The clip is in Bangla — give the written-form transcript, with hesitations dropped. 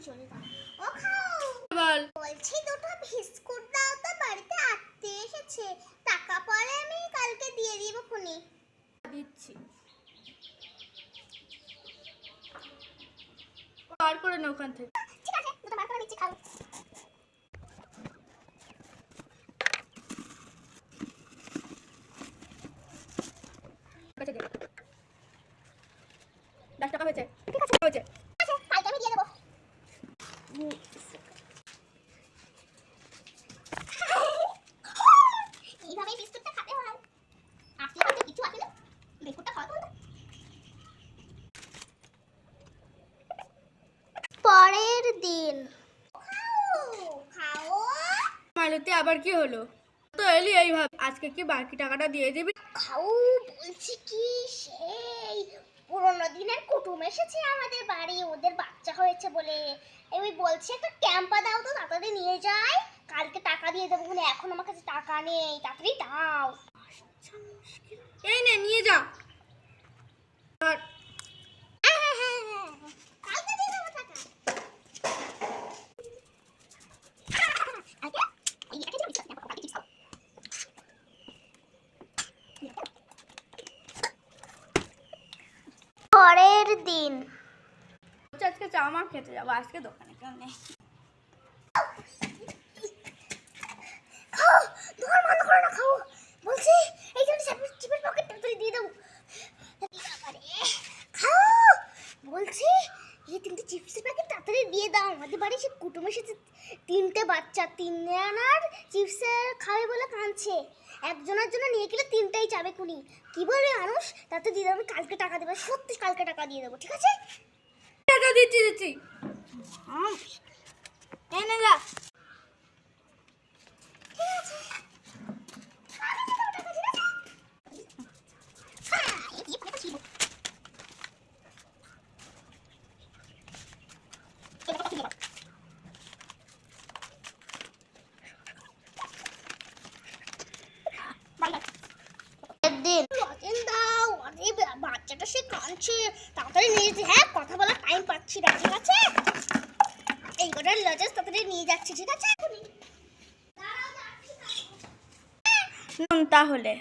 চলে যাও। ও খাও বল। বলছি দুটো বিস্কুট দাও তো, বাড়িতে আত্মীয় এসেছে, টাকা পরে আমি কালকে দিয়ে দিব খুনি। দিচ্ছি, বার করে না ওখান থেকে। ঠিক আছে দুটো বার করে দিচ্ছি, খাও। কাছে দে। 10 টাকা হয়েছে। ঠিক আছে হয়েছে। কালকে আমি দিয়ে দেবো। এইভাবে বিস্কুটটা খাতে হয়। আপনি হাতে কিছু আছে না, বিস্কুটটা খাওয়া তো। পরের দিন খাও। মালতী আবার কি হলো? তো এলি এইভাবে, আজকে কি বাকি টাকাটা দিয়ে দিবি? খাও বলছি কি, সেই পুরোনো দিনের কুটুম এসেছে আমাদের বাড়ি, ওদের বাচ্চা হয়েছে বলে ওই বলছে একটা ক্যাম্পা দাও তো, তাড়াতাড়ি নিয়ে যাই, কালকে টাকা দিয়ে দেবো। বলে এখন আমার কাছে টাকা নেই, তাড়াতাড়ি দাও। এই নে নিয়ে যা। আর কালকে দিয়ে দেবো টাকা। পরের দিন আজকে চাউমা খেতে যাবো, আজকে দোকানে কেউ নেই। খাও, দোকান বন্ধ করো না, খাও বলছি। এই জন্য চিপের পকেট তাড়াতাড়ি দিয়ে দাও। খাও বলছি, এই 3টে চিপসের প্যাকেট তাড়াতাড়ি দিয়ে দাও, আমাদের বাড়ি সে কুটুম এসেছে, 3টে বাচ্চা, 3 আনার চিপসের খাবে বলে কাঁদছে, একজনের জন্য নিয়ে গেলে 3টাই চাবে কুনি। কি বলবে মানুষ, তাতে দিয়ে দেবো, আমি কালকে টাকা দেবো, সত্যি কালকে টাকা দিয়ে দেবো, ঠিক আছে? টাকা দিচ্ছি। এই নে যা। ঠিক আছে কালকে দিয়ে দেবো টাকা, ঠিক আছে? হ্যাঁ এই ফোনটা ছিল। বাচ্চাটা সে কাঁদছে, তাড়াতাড়ি নিয়ে যেতে। হ্যাঁ কথা বলার টাইম পাচ্ছি না, ঠিক আছে? এই কটার লজেস তাড়াতাড়ি নিয়ে যাচ্ছি, ঠিক আছে? তাহলে